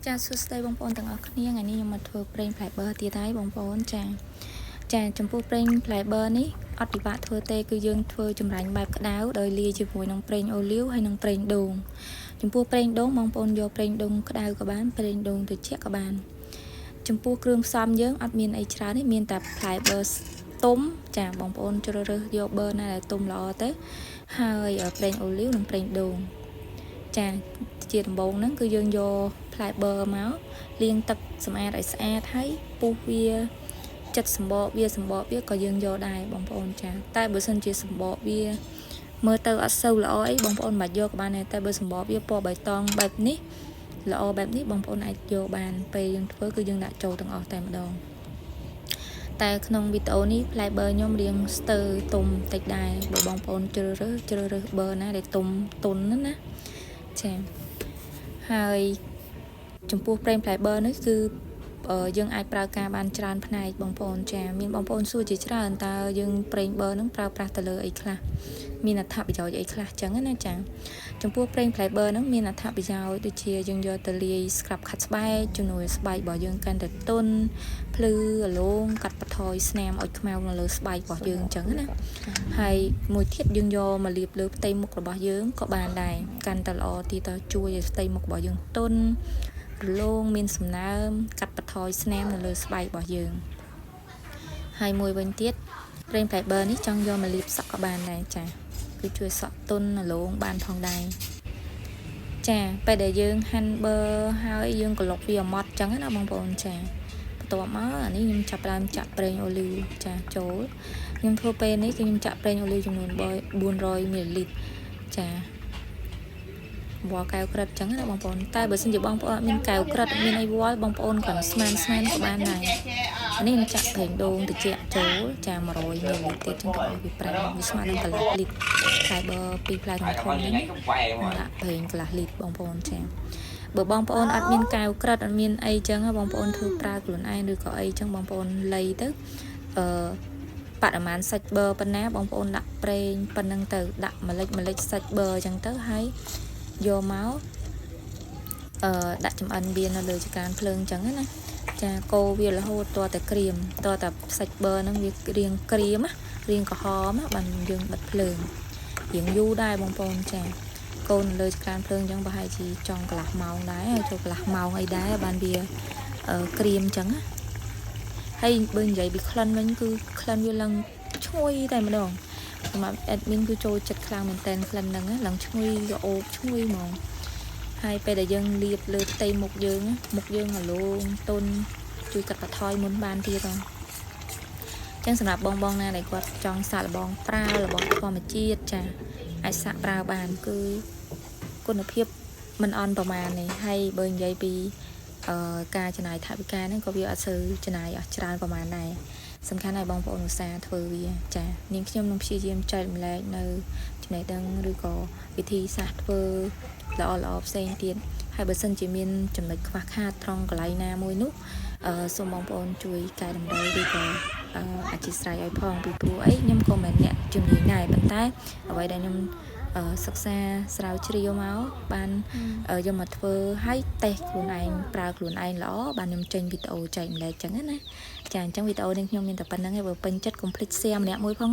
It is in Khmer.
ចាសួស្តីបងប្អូនទាំងអស់គ្នាថ្ងៃនេះខ្ញុំមកធ្វើប្រេងផ្លែបឺទៀតហើយបងប្អូនចាចំពោះប្រេងផ្លែបឺនេះអត់ពិបាកធ្វើទេគឺយើងធ្វើចម្រាញ់បែបក្តៅដោយលាយជាមួយនឹងប្រេងអូលីវហើយនិងប្រេងដូងចំពោះប្រេងដូងបងប្អូនយកប្រេងដូងក្តៅក៏បានប្រេងដូងត្រជាក់ក៏បានចំពោះគ្រឿងផ្សំយើងអត់មានអីច្រើនទេមានតែផ្លែបឺទុំចាបងប្អូនជ្រើសរើសយកបឺណាដែលទុំល្អទៅហើយប្រេងអូលីវនិងប្រេងដូងចាជាដំបូងហ្នឹងគឺយើងយកផ្លែបឺមកលាងទឹកសម្អាតឲ្យស្អាតហើយពុះវាចិត្តសម្បកវាក៏យើងយកដែរបងប្អូនចាតែបើសិនជាសម្បកវាមើលទៅអត់សូវល្អអីបងប្អូនមិនយកក៏បានដែរតែបើសម្បកវាពណ៌បៃតងបែបនេះល្អបែបនេះបងប្អូនអាចយកបានពេលយើងធ្វើគឺយើងដាក់ចូលទាំងអស់តែម្ដងតែក្នុងវីដេអូនេះផ្លែបឺខ្ញុំរៀងស្ទើរទុំតិចដែរបើបងប្អូនជ្រើសរើសបឺណាដែលទុំទុនណាចាហើយចំពោះប្រេងផ្លែបឺនេះគឺយើងអាចប្រើការបានច្រើនផ្នែកបងប្អូនចាមានបងប្អូនសួរជាច្រើនតើយើងប្រេងបឺនឹងប្រើប្រាស់ទៅលើអីខ្លះមានអត្ថប្រយោជន៍អីខ្លះចឹងណាចាចំពោះប្រេងផ្លែបឺនឹងមានអត្ថប្រយោជន៍ដូចជាយើងយកទៅលាយស្ក្រាប់ខាត់ស្បែកជំនួយស្បែករបស់យើងកាន់តែទន់ភ្លឺរលោងកាត់បន្ថយស្នាមអុចខ្មៅនៅលើស្បែករបស់យើងចឹងណាហើយមួយទៀតយើងយកមកលាបលើផ្ទៃមុខរបស់យើងក៏បានដែរកាន់តែល្អទៀតទៅជួយឲ្យផ្ទៃមុខរបស់យើងទន់រលោងមានសំណើមកាត់បន្ថយស្នាមនៅលើស្បែករបស់យើងហើយមួយវិញទៀតប្រេងផ្លែបឺនេះចង់យកមកលាបសក់ក៏បានដែរចាគឺជួយសក់ទន់រលោងបានផងដែរចាពេលដែលយើងហាន់បឺហើយយើងក្លុកវាឲ្យម៉ត់ចឹងណាបងប្អូនចាបន្ទាប់មកអានេះខ្ញុំចាប់ផ្ដើមចាក់ប្រេងអូលីវចាចូលខ្ញុំធ្វើពេលនេះគឺខ្ញុំចាក់ប្រេងអូលីវចំនួន400 មីលីលីត្រចាវ៉ាកែវក្រិតចឹងណាបងប្អូនតែបើសិនជាបងប្អូនអត់មានកែវក្រិតមានអីវ៉ាល់បងប្អូនគ្រាន់ស្មានក៏បានដែរនេះខ្ញុំចាក់ប្រេងដូងត្រជាក់ចូលចា100 មីលីលីត្រទៀតចឹងទៅឲ្យវាប្រែវាស្មើនឹងកន្លះលីត្រផ្លែបឺពីផ្លែធំហ្នឹងដាក់ប្រេងកន្លះលីត្របងប្អូនចាបើបងប្អូនអត់មានកែវក្រិតអត់មានអីចឹងបងប្អូនធ្វើប្រើខ្លួនឯងឬក៏អីចឹងបងប្អូនលៃទៅបរិមាណសាច់បឺប៉ុណ្ណាបងប្អូនដាក់ប្រេងប៉ុណ្ណឹងទៅដាក់ម្លិចសាច់បឺចឹងទៅហើយយកមកដាក់ចំអិនវានៅលើចង្ក្រានភ្លើងចឹងណាចាកូរវារហូតតតែក្រៀមតតែសាច់បឺហ្នឹងវារៀងក្រៀមរៀងក្រហមបានយើងបិទភ្លើងរៀងយូរដែរបងប្អូនចាកូរនៅលើចង្ក្រានភ្លើងចឹងប្រហែលជាចង់កន្លះម៉ោងដែរហើយចូលកន្លះម៉ោងអីដែរបានវាក្រៀមចឹងណាហើយបើនិយាយពីក្លិនវិញគឺក្លិនវាឡើងឈ្ងុយតែម្ដងសម្រាប់ admin គឺចូលចិត្តខ្លាំងមែនតើក្លិនហ្នឹងឡើងឈ្ងុយក៏អូបឈ្ងុយហ្មងហើយពេលដែលយើងលាបលើផ្ទៃមុខយើងរលោងទន់ជួយកាត់បន្ថយមុនបានទៀតហ្នឹងចឹងសម្រាប់បងណាដែលគាត់ចង់សាកល្បងប្រើរបស់ធម្មជាតិចាអាចសាកប្រើបានគឺគុណភាពមិនអន់ប្រមាណទេហើយបើនិយាយពីការចំណាយថវិកាហ្នឹងក៏វាអត់សូវចំណាយអស់ច្រើនប្រមាណដែរសំខាន់ឲ្យបងប្អូនឧស្សាហ៍ធ្វើវាចានាងខ្ញុំនឹងព្យាយាមចែករំលែកនៅចំណេះដឹងឬក៏វិធីសាស្ត្រធ្វើល្អផ្សេងទៀតហើយបើសិនជាមានចំណុចខ្វះខាតត្រង់កន្លែងណាមួយនោះសូមបងប្អូនជួយកែតម្រូវឬក៏អធិស្ឋានឲ្យផងពីព្រោះអីខ្ញុំក៏មិនអ្នកជំនាញដែរប៉ុន្តែអ្វីដែលខ្ញុំសិក្សាស្រាវជ្រាវមកបានយកមកធ្វើឲ្យតេស្តខ្លួនឯងប្រើខ្លួនឯងល្អបានខ្ញុំចេញវីដេអូចែកម្លែកចឹងណាចាអញ្ចឹងវីដេអូនេះខ្ញុំមានតែប៉ុណ្្នឹងឯងបើពេញចិត្តកុំភ្លេច share ម្នាក់មួយផង